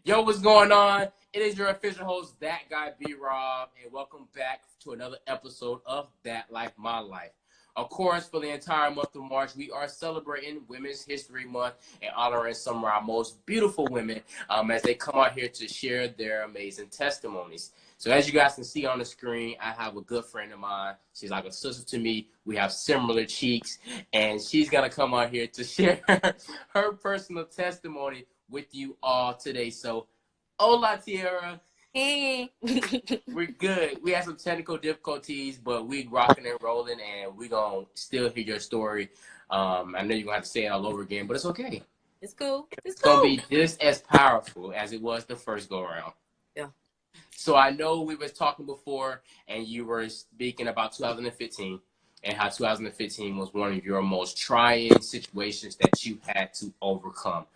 Yo, what's going on? It is your official host, That Guy B.RoB, and welcome back to another episode of That Life, My Life. Of course, for the entire month of March, we are celebrating Women's History Month and honoring some of our most beautiful women as they come out here to share their amazing testimonies. So as you guys can see on the screen, I have a good friend of mine. She's like a sister to me. We have similar cheeks, and she's going to come out here to share her personal testimony with you all today. So, hola, Tiara. Hey. We're good. We had some technical difficulties, but we rocking and rolling, and we're going to still hear your story. I know you're going to have to say it all over again, but it's okay. It's cool. It's going to be just as powerful as it was the first go-around. Yeah. So I know we was talking before, and you were speaking about 2015 and how 2015 was one of your most trying situations that you had to overcome.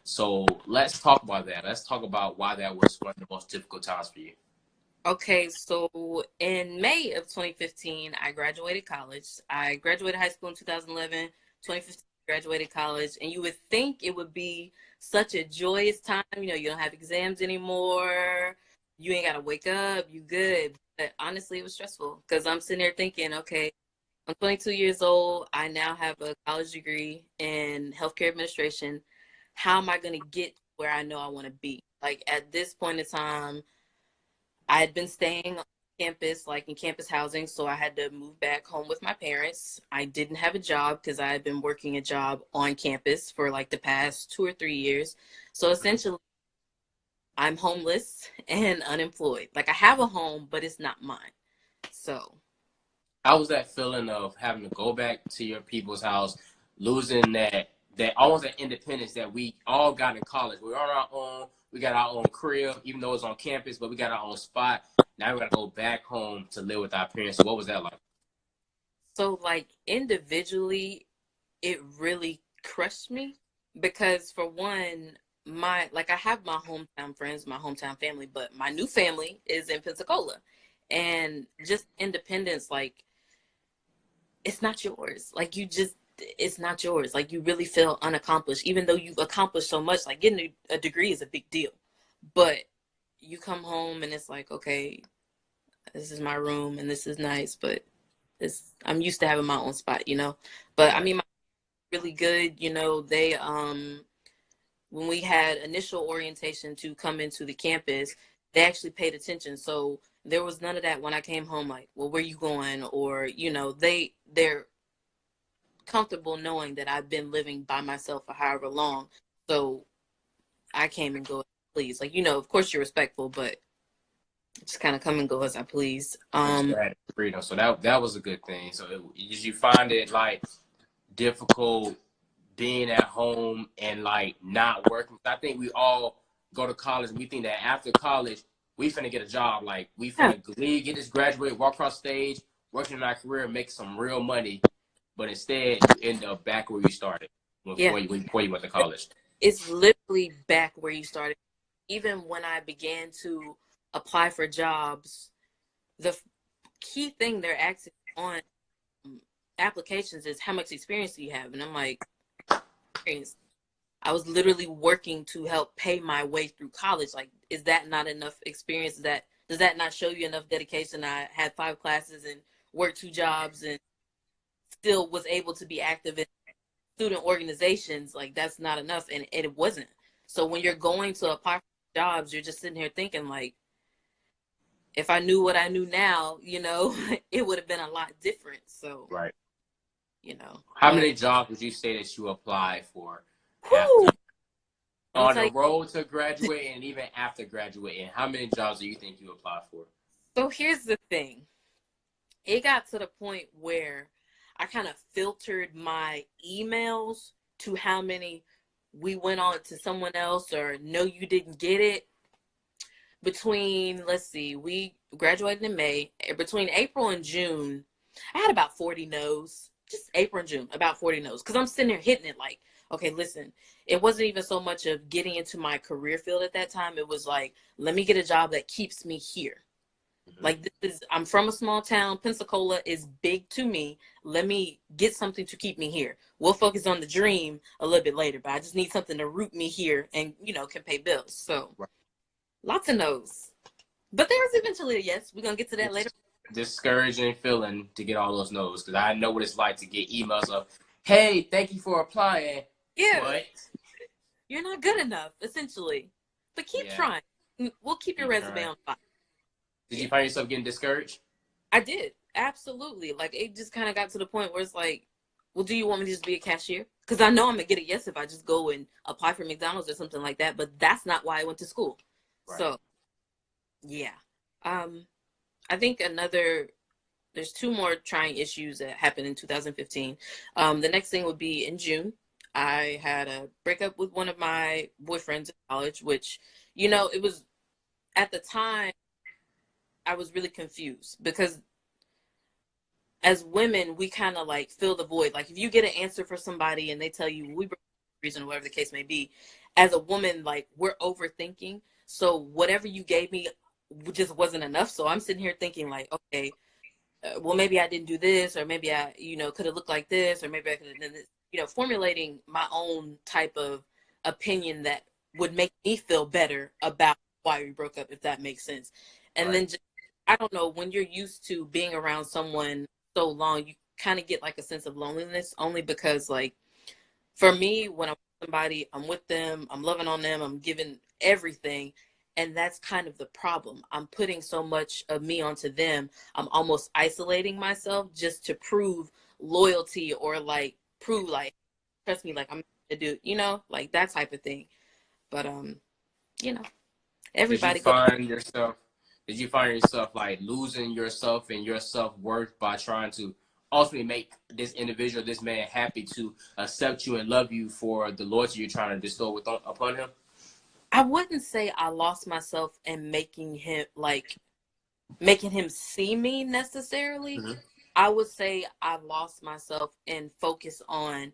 So let's talk about that. Let's talk about why that was one of the most difficult times for you. Okay, so in May of 2015, I graduated college. I graduated high school in 2011. 2015, graduated college. And you would think it would be such a joyous time. You know, you don't have exams anymore. You ain't got to wake up. You good. But honestly, it was stressful because I'm sitting there thinking, okay, I'm 22 years old. I now have a college degree in healthcare administration. How am I going to get where I know I want to be? Like at this point in time, I had been staying on campus, like in campus housing. So I had to move back home with my parents. I didn't have a job because I had been working a job on campus for like the past 2 or 3 years. So essentially, I'm homeless and unemployed. Like I have a home, but it's not mine. So How was that feeling of having to go back to your people's house, losing that almost that independence that we all got in college? We're on our own. We got our own crib, even though it's on campus, but we got our own spot. Now we got to go back home to live with our parents. So what was that like? So like individually, it really crushed me because for one, I have my hometown friends, my hometown family, but my new family is in Pensacola. And just independence, like it's not yours. Like it's not yours. Like you really feel unaccomplished, even though you've accomplished so much. Like getting a degree is a big deal, but you come home and it's like, okay, this is my room and this is nice, but I'm used to having my own spot, you know. But I mean, really good, you know. They when we had initial orientation to come into the campus, they actually paid attention. So there was none of that when I came home, like, well, where you going? Or, you know, they're comfortable knowing that I've been living by myself for however long. So I came and go, please. Like, you know, of course you're respectful, but just kind of come and go as I please. Freedom. So that was a good thing. So did you find it like difficult being at home and like not working? I think we all go to college and we think that after college we finna get a job, like we finna leave, get this graduate, walk across stage, working in our career, make some real money. But instead you end up back where you started before you went to college. It's literally back where you started. Even when I began to apply for jobs, the key thing they're asking on applications is how much experience do you have? And I'm like, experience. I was literally working to help pay my way through college. Like, is that not enough experience? Does that not show you enough dedication? I had 5 classes and worked 2 jobs and still was able to be active in student organizations. Like, that's not enough. And it wasn't. So when you're going to apply for jobs, you're just sitting here thinking like, if I knew what I knew now, you know, it would have been a lot different. So, right. You know, how many jobs would you say that you applied for after, on the road to graduating and even after graduating? How many jobs do you think you applied for? So here's the thing. It got to the point where I kind of filtered my emails to how many we went on to someone else or no, you didn't get it. Between, let's see, we graduated in May. Between April and June, I had about 40 no's. Just April and June, about 40 no's. Because I'm sitting there hitting it like, okay, listen, it wasn't even so much of getting into my career field at that time. It was like, let me get a job that keeps me here. Mm-hmm. Like, I'm from a small town. Pensacola is big to me. Let me get something to keep me here. We'll focus on the dream a little bit later, but I just need something to root me here and, you know, can pay bills. So Lots of no's. But there was eventually a yes. We're going to get to that later. Discouraging feeling to get all those no's, because I know what it's like to get emails of, hey, thank you for applying, Yeah. but You're not good enough, essentially. But keep trying. We'll keep your resume on file. Did you find yourself getting discouraged? I did. Absolutely. Like, it just kind of got to the point where it's like, well, do you want me to just be a cashier? Because I know I'm going to get a yes if I just go and apply for McDonald's or something like that. But that's not why I went to school. Right. So, yeah. I think there's two more trying issues that happened in 2015. The next thing would be in June. I had a breakup with one of my boyfriends in college, which, it was, at the time, I was really confused because as women, we kind of like fill the void. Like if you get an answer for somebody and they tell you we broke up for a reason, or whatever the case may be, as a woman, like we're overthinking. So whatever you gave me just wasn't enough. So I'm sitting here thinking like, okay, well, maybe I didn't do this, or maybe I, could have looked like this, or maybe I could have done this, formulating my own type of opinion that would make me feel better about why we broke up, if that makes sense. And then just, I don't know, when you're used to being around someone so long, you kind of get like a sense of loneliness, only because like, for me, when I'm with somebody, I'm with them, I'm loving on them, I'm giving everything. And that's kind of the problem. I'm putting so much of me onto them. I'm almost isolating myself just to prove loyalty, or like prove like, trust me, like I'm gonna do, like that type of thing. But everybody. Did you find yourself like losing yourself and your self-worth by trying to ultimately make this individual, this man, happy to accept you and love you for the loyalty you're trying to bestow upon him? I wouldn't say I lost myself in making him see me necessarily. Mm-hmm. I would say I lost myself in focus on,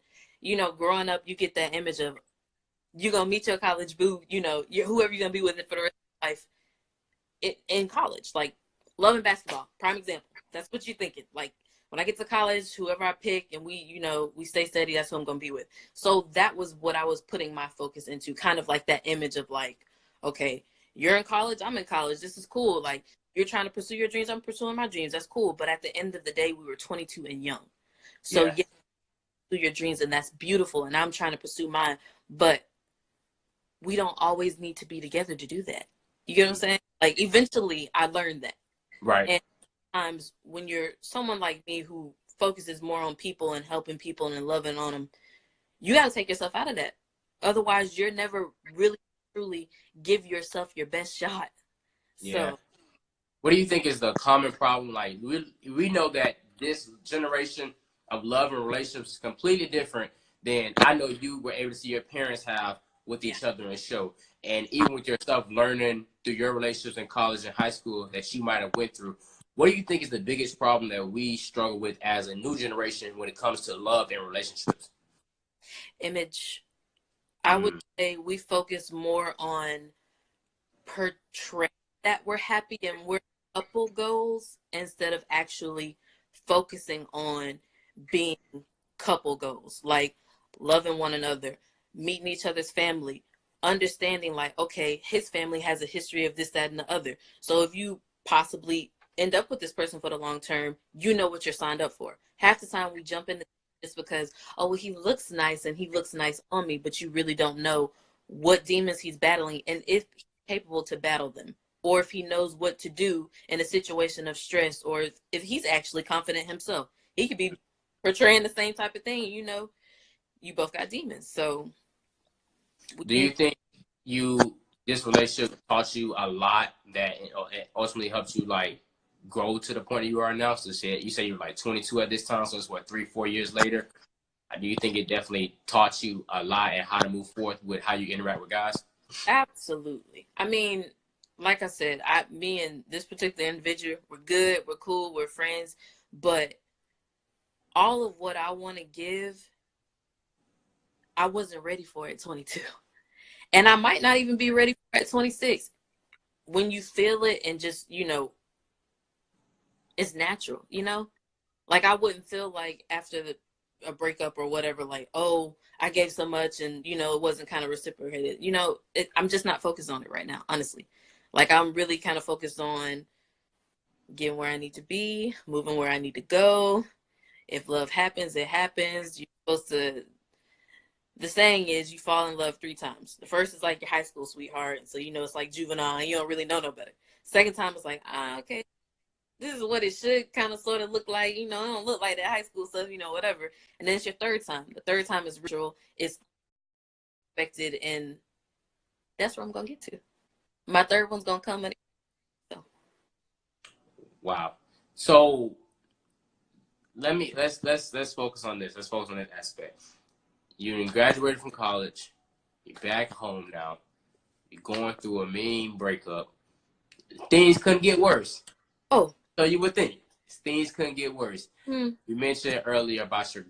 growing up, you get that image of you're going to meet your college boo, whoever you're going to be with it for the rest of your life in college, like love and basketball, prime example. That's what you're thinking. Like when I get to college, whoever I pick and we stay steady, that's who I'm going to be with. So that was what I was putting my focus into, kind of like that image of like, okay, you're in college, I'm in college. This is cool. Like you're trying to pursue your dreams, I'm pursuing my dreams. That's cool. But at the end of the day, we were 22 and young. So yeah, pursue your dreams, and that's beautiful. And I'm trying to pursue mine. But we don't always need to be together to do that. You get what I'm saying? Like eventually I learned that. Right. And sometimes when you're someone like me who focuses more on people and helping people and loving on them, you got to take yourself out of that. Otherwise, you're never really truly give yourself your best shot. Yeah. So, what do you think is the common problem? Like we know that this generation of love and relationships is completely different than I know you were able to see your parents have with each other and show. And even with yourself learning through your relationships in college and high school that you might have went through, what do you think is the biggest problem that we struggle with as a new generation when it comes to love and relationships? Image. I would say we focus more on portraying that we're happy and we're couple goals instead of actually focusing on being couple goals, like loving one another, meeting each other's family, understanding like, okay, his family has a history of this, that, and the other. So if you possibly end up with this person for the long term, you know what you're signed up for. Half the time we jump into just because, oh, well, he looks nice and he looks nice on me, but you really don't know what demons he's battling and if he's capable to battle them, or if he knows what to do in a situation of stress, or if he's actually confident himself. He could be portraying the same type of thing, you both got demons. So do you think this relationship taught you a lot that it ultimately helped you like grow to the point you are now? So you say you're like 22 at this time, so it's what, 3-4 years later. Do you think it definitely taught you a lot and how to move forth with how you interact with guys? Absolutely. I mean, like I said, me and this particular individual, we're good, we're cool, we're friends, but all of what I want to give, I wasn't ready for at 22. And I might not even be ready for at 26. When you feel it and just, it's natural, Like I wouldn't feel like after a breakup or whatever, like, oh, I gave so much and, it wasn't kind of reciprocated. I'm just not focused on it right now, honestly. Like, I'm really kind of focused on getting where I need to be, moving where I need to go. If love happens, it happens. You're supposed to, the saying is you fall in love 3 times. The first is like your high school sweetheart. So, you know, it's like juvenile and you don't really know no better. Second time it's like, okay, this is what it should kind of sort of look like. You know, it don't look like that high school stuff, you know, whatever. And then it's your third time. The third time is ritual. It's expected. And that's where I'm going to get to. My third one's going to come. So. Wow. So let's focus on this. Let's focus on this aspect. You graduated from college. You're back home now. You're going through a mean breakup. Things couldn't get worse. Oh. So you would think things couldn't get worse. Hmm. You mentioned earlier about your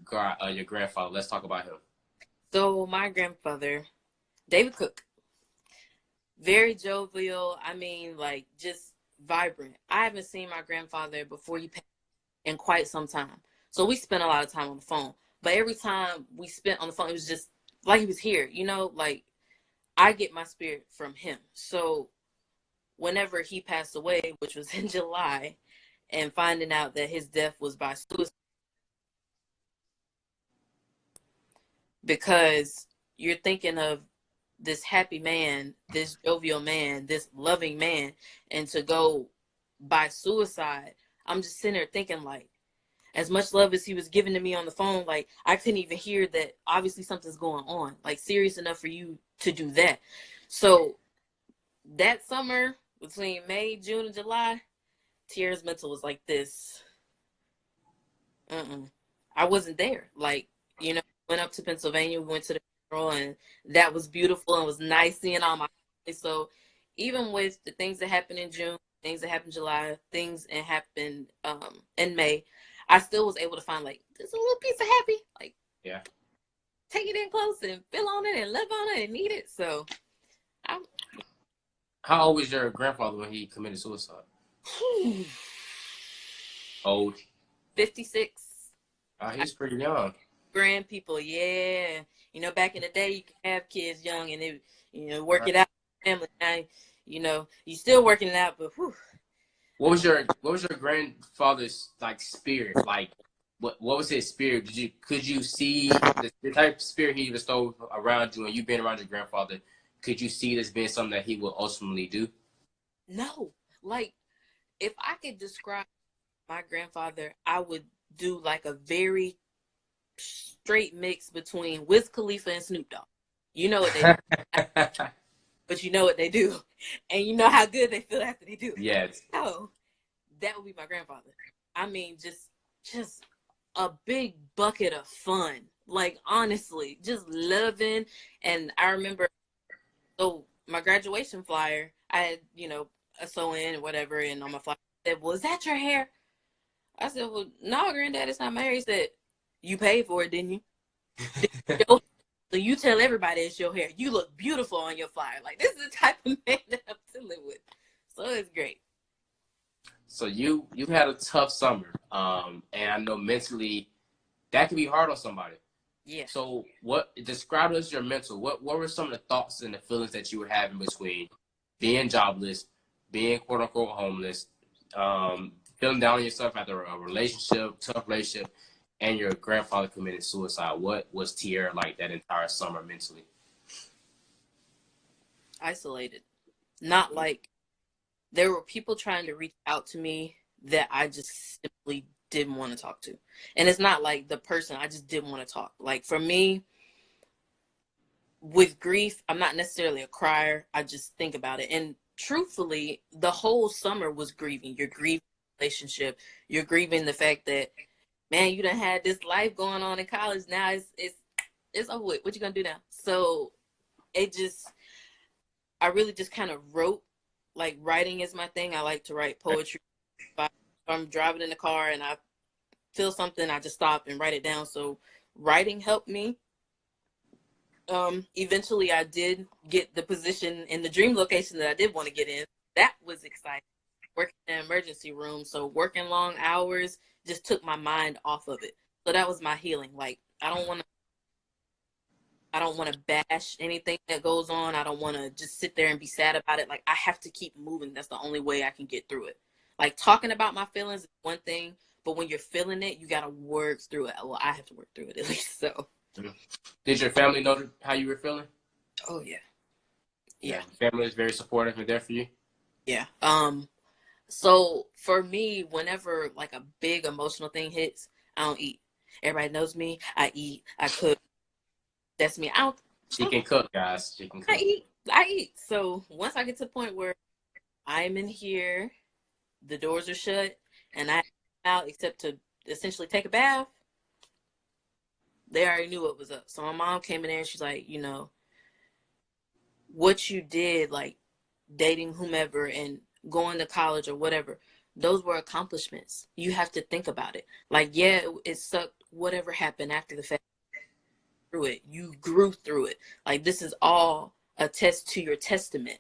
grandfather. Let's talk about him. So my grandfather, David Cook, very jovial. I mean, like, just vibrant. I haven't seen my grandfather before he passed in quite some time. So we spent a lot of time on the phone. But every time we spent on the phone, it was just like he was here. You know, like, I get my spirit from him. So whenever he passed away, which was in July, and finding out that his death was by suicide, because you're thinking of this happy man, this jovial man, this loving man, and to go by suicide, I'm just sitting there thinking, like, as much love as he was giving to me on the phone, like, I couldn't even hear that obviously something's going on, like, serious enough for you to do that. So that summer between May, June, and July, Tiara's mental was like this. I wasn't there. Like, you know, went up to Pennsylvania, we went to the funeral, and that was beautiful and was nice seeing all my family. So even with the things that happened in June, things that happened in July, things that happened in May, I still was able to find, like, just a little piece of happy. Like, yeah, take it in close and feel on it and live on it and eat it. So I'm how old was your grandfather when he committed suicide? Old. 56. He's pretty young. Grand people, yeah. You know, back in the day, you could have kids young and they, you know, work it out with family. Now, you know, you still working it out, but whew. What was your grandfather's like spirit? Like what was his spirit? Could you see the type of spirit he bestowed around you and you being around your grandfather? Could you see this being something that he will ultimately do? No. Like, if I could describe my grandfather, I would do like a very straight mix between Wiz Khalifa and Snoop Dogg. You know what they do, but you know what they do, and you know how good they feel after they do it. Yes. Oh, that would be my grandfather. I mean, just a big bucket of fun. Like, honestly, just loving. And I remember, so my graduation flyer, I had, you know, a sew in or whatever, and on my flyer I said, "Was that your hair?" I said, "Well, no, granddad, it's not my hair." He said, "You paid for it, didn't you?" So you tell everybody it's your hair. You look beautiful on your flyer. Like, this is the type of man that I'm dealing with. So it's great. So you had a tough summer, and I know mentally that can be hard on somebody. Yeah. So what describe us your mental? What were some of the thoughts and the feelings that you were having between being jobless, being quote unquote homeless, feeling down on yourself after a relationship, tough relationship, and your grandfather committed suicide? What was Tiara like that entire summer mentally? Isolated. Not like there were people trying to reach out to me that I just simply didn't want to talk to. And it's not like the person, I just didn't want to talk. Like, for me, with grief, I'm not necessarily a crier. I just think about it. And truthfully, the whole summer was grieving. You're grieving the relationship. You're grieving the fact that, man, you done had this life going on in college. Now it's over with. What you gonna do now? So it just, I really just kind of wrote. Like, writing is my thing. I like to write poetry. If I'm driving in the car and I feel something, I just stop and write it down. So writing helped me. Eventually I did get the position in the dream location that I did want to get in. That was exciting. Working in an emergency room. So working long hours just took my mind off of it. So that was my healing. Like, I don't want to I don't want to bash anything that goes on. I don't want to just sit there and be sad about it. Like, I have to keep moving. That's the only way I can get through it. Like, talking about my feelings is one thing, but when you're feeling it, you got to work through it. Well, I have to work through it at least. So, Did your family know how you were feeling? oh yeah. Yeah, Yeah. family is very supportive and there for you. Yeah. So for me, whenever like a big emotional thing hits, I don't eat. Everybody knows me. I eat. I cook. That's me. She can cook, guys. She can I cook. eat. I eat. So once I get to the point where I'm in here, the doors are shut, and I out except to essentially take a bath, they already knew what was up. So my mom came in there and she's like, you know, what you did, like dating whomever and going to college or whatever, those were accomplishments. You have to think about it. Like, yeah, it sucked. Whatever happened after the fact, through it, you grew through it. Like, this is all a test to your testament.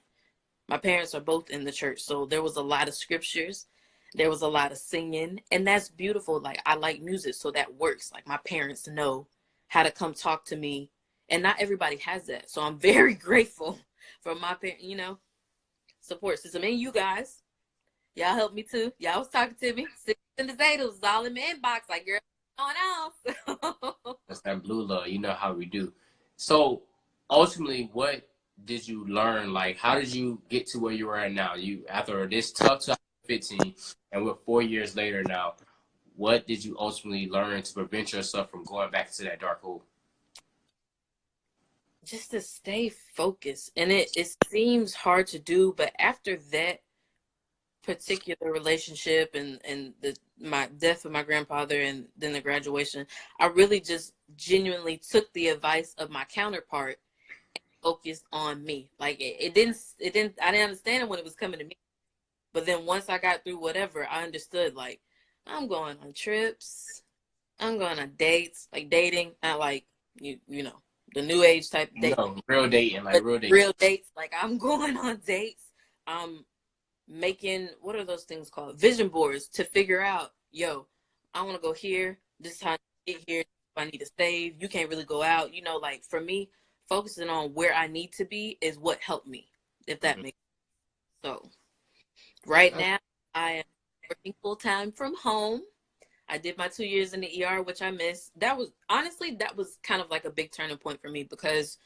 My parents are both in the church, so there was a lot of scriptures. There was a lot of singing, and that's beautiful. Like, I like music, so that works. Like, my parents know how to come talk to me, and not everybody has that. So I'm very grateful for my parents, you know, support system. And you guys, y'all helped me too. Y'all was talking to me. Six and the potatoes was all in my inbox. Like, girl, what's going on? That's that blue love. You know how we do. So ultimately, what did you learn? Like, how did you get to where you are at now? You after this tough 2015, and we're 4 years later now. What did you ultimately learn to prevent yourself from going back to that dark hole? Just to stay focused. And it seems hard to do, but after that particular relationship and my death of my grandfather and then the graduation, I really just genuinely took the advice of my counterpart and focused on me. Like, it didn't I didn't understand it when it was coming to me. But then once I got through whatever, I understood, like, I'm going on trips, I'm going on dates, like dating, not like you know, the new age type date, No, real dating, like but real dating. real dates. Like, I'm going on dates. I'm making, what are those things called? Vision boards to figure out, yo, I want to go here. This is how I get here. I need to save. You can't really go out. You know, like, for me, focusing on where I need to be is what helped me, if that makes sense. So right now, I am working full time from home. I did my 2 years in the ER, which I missed. That was honestly, that was kind of like a big turning point for me because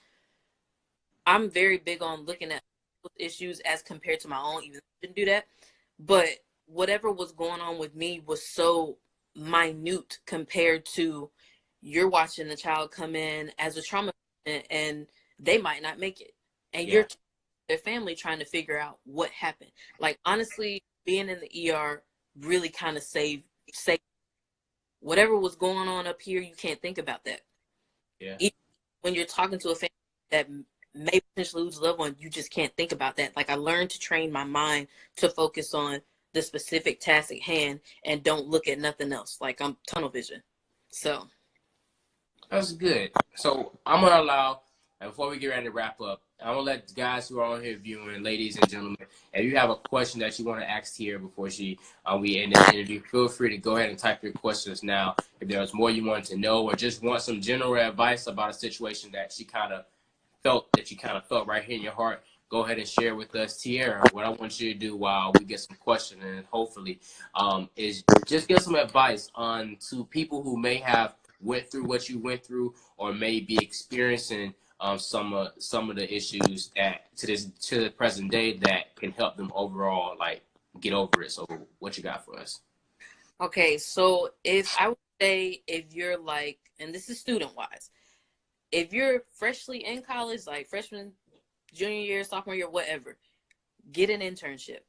I'm very big on looking at issues as compared to my own, even though I didn't do that. But whatever was going on with me was so minute compared to you're watching the child come in as a trauma and they might not make it. And Yeah. you're their family trying to figure out what happened. Like, honestly, being in the ER really kind of saved whatever was going on up here. You can't think about that. Yeah. Even when you're talking to a family that may potentially lose a loved one, you just can't think about that. Like, I learned to train my mind to focus on the specific task at hand and don't look at nothing else. Like, I'm tunnel vision. So That's good. So I'm gonna allow, and before we get ready to wrap up, I'm gonna let the guys who are on here viewing, ladies and gentlemen, if you have a question that you want to ask Tiara before we end this interview, feel free to go ahead and type your questions now. If there's more you want to know, or just want some general advice about a situation that you kind of felt right here in your heart, go ahead and share with us. Tiara, what I want you to do while we get some questions and hopefully is just give some advice on to people who may have went through what you went through or may be experiencing some of the issues that to the present day that can help them overall like get over it. So what you got for us? okay, so if I would say, if you're like, and this is student wise, if you're freshly in college, like freshman, junior year, sophomore year, whatever, get an internship.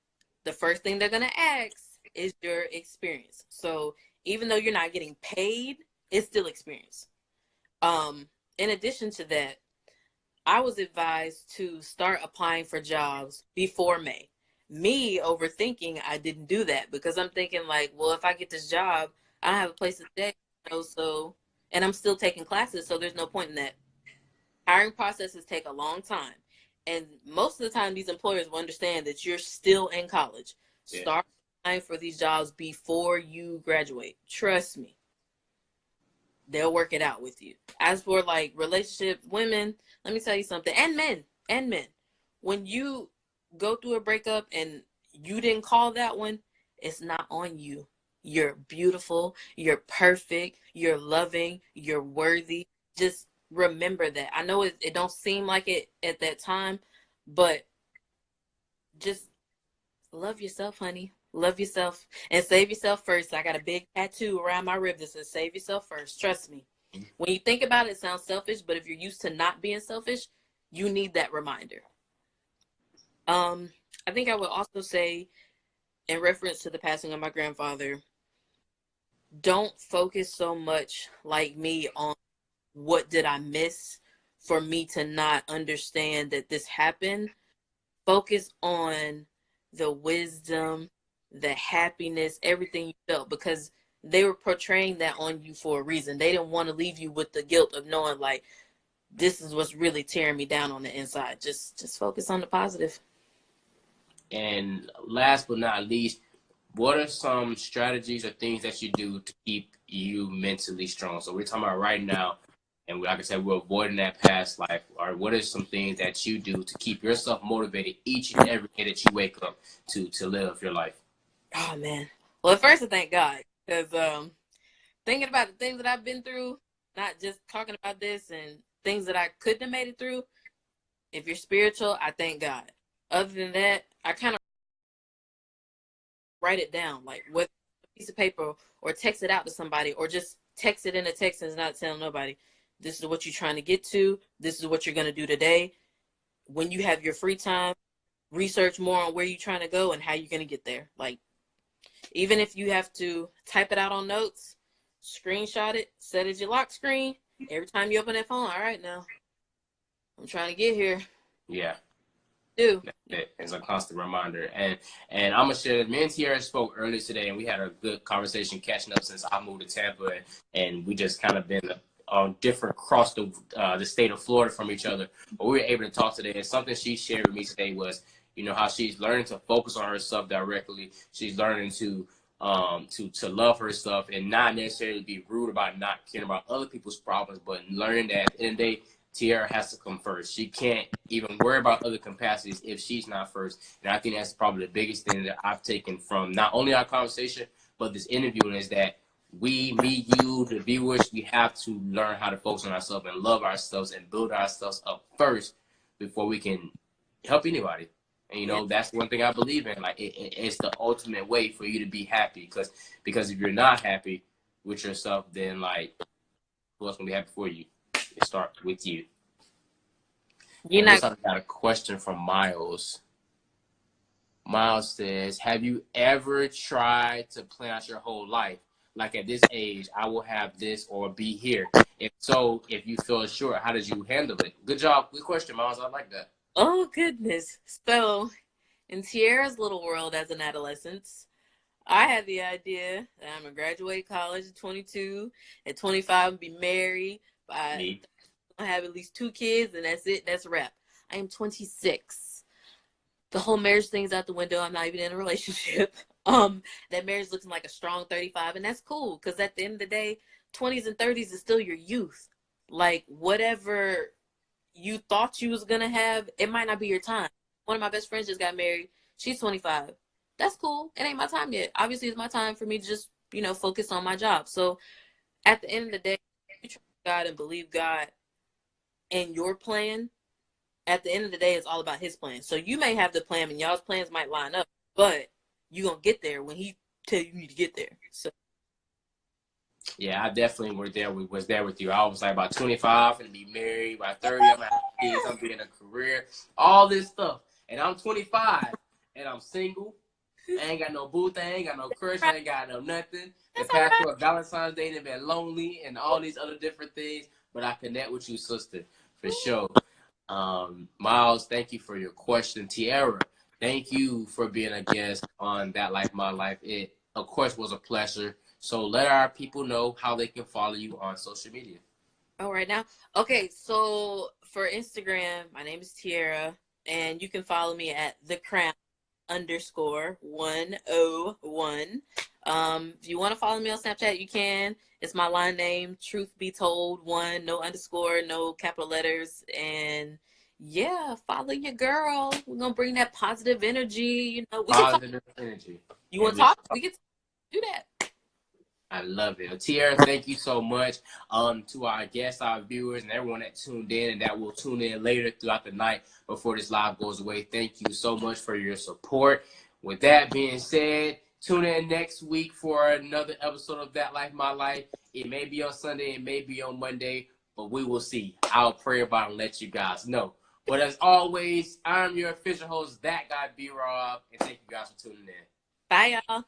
The first thing they're gonna ask is your experience. So even though you're not getting paid, it's still experience. In addition to that, I was advised to start applying for jobs before May. Me overthinking, I didn't do that because I'm thinking, like, well, if I get this job, I don't have a place to stay, you know, so, and I'm still taking classes, so there's no point in that. Hiring processes take a long time. And most of the time, these employers will understand that you're still in college. Yeah. Start applying for these jobs before you graduate. Trust me. they'll work it out with you. As for like relationship, women, let me tell you something, and men, when you go through a breakup and you didn't call that one, it's not on you. You're beautiful, you're perfect, you're loving, you're worthy. Just remember that. I know it don't seem like it at that time, but just love yourself, honey. Love yourself and save yourself first. I got a big tattoo around my rib that says save yourself first. Trust me. When you think about it, it sounds selfish, but if you're used to not being selfish, you need that reminder. I think I would also say, in reference to the passing of my grandfather, don't focus so much like me on what did I miss for me to not understand that this happened. Focus on the wisdom, the happiness, everything you felt, because they were portraying that on you for a reason. They didn't want to leave you with the guilt of knowing like this is what's really tearing me down on the inside. Just focus on the positive. And last but not least, what are some strategies or things that you do to keep you mentally strong? So we're talking about right now, and like I said, we're avoiding that past life. Or what are some things that you do to keep yourself motivated each and every day that you wake up to live your life? Oh man. Well, at first I thank God because thinking about the things that I've been through, not just talking about this and things that I couldn't have made it through. If you're spiritual, I thank God. Other than that, I kind of write it down, like with a piece of paper or text it out to somebody or just text it in a text and not tell nobody. This is what you're trying to get to. This is what you're going to do today. When you have your free time, research more on where you're trying to go and how you're going to get there. Like, even if you have to type it out on notes, screenshot it, set it as your lock screen. Every time you open that phone, all right, now I'm trying to get here. Yeah. Do. It's a constant reminder. And I'm gonna share that me and Tiara spoke earlier today, and we had a good conversation catching up since I moved to Tampa, and we just kind of been on different across the state of Florida from each other. But we were able to talk today, and something she shared with me today was, you know, how she's learning to focus on herself directly. She's learning to love herself and not necessarily be rude about not caring about other people's problems, but learning that at the end of the day, Tiara has to come first. She can't even worry about other capacities if she's not first. And I think that's probably the biggest thing that I've taken from not only our conversation, but this interview is that we, me, you, the viewers, we have to learn how to focus on ourselves and love ourselves and build ourselves up first before we can help anybody. And you Yeah. know, that's one thing I believe in. Like it's the ultimate way for you to be happy. Because if you're not happy with yourself, then like who else gonna be happy for you? It starts with you. You're And not. this I got a question from Miles. Miles says, "Have you ever tried to plan out your whole life? Like at this age, I will have this or be here. If so, if you feel short, how did you handle it?" Good job. Good question, Miles. I like that. Oh, goodness. So, in Tiara's little world as an adolescent, I had the idea that I'm going to graduate college at 22, at 25, be married. I Me. have at least 2 kids, and that's it. That's a wrap. I am 26. The whole marriage thing's out the window. I'm not even in a relationship. That marriage looks like a strong 35, and that's cool because at the end of the day, 20s and 30s is still your youth. Like whatever you thought you was gonna have, it might not be your time. One of my best friends just got married. She's 25. That's cool. It ain't my time yet. Obviously, it's my time for me to just, focus on my job. So at the end of the day, you trust God and believe God and your plan. At the end of the day, it's all about his plan. So you may have the plan and y'all's plans might line up, but you're gonna get there when he tell you need to get there. So Yeah, I definitely was there with you. I was like about 25 and be married. By 30, I'm gonna have kids. I'm getting a career, all this stuff. And I'm 25 and I'm single. I ain't got no booth. I ain't got no crush. I ain't got no nothing. The that's all past right. of Valentine's Day, they've been lonely and all these other different things. But I connect with you, sister, for sure. Miles, thank you for your question. Tiara, thank you for being a guest on That Life My Life. It, of course, was a pleasure. So let our people know how they can follow you on social media. All right now. Okay, so for Instagram, my name is Tiara, and you can follow me at The Crown. TheThat_101. If you want to follow me on Snapchat, you can. It's my line name, Truth Be Told One, no underscore, no capital letters, and yeah, follow your girl. We're gonna bring that positive energy. You know, we can talk. Positive energy. You want And to we talk? We can do that. I love it. Tiara, thank you so much to our guests, our viewers, and everyone that tuned in and that will tune in later throughout the night before this live goes away. Thank you so much for your support. With that being said, tune in next week for another episode of That Life My Life. It may be on Sunday, it may be on Monday, but we will see. I'll pray about it and let you guys know. But as always, I'm your official host, That Guy B.RoB, and thank you guys for tuning in. Bye, y'all.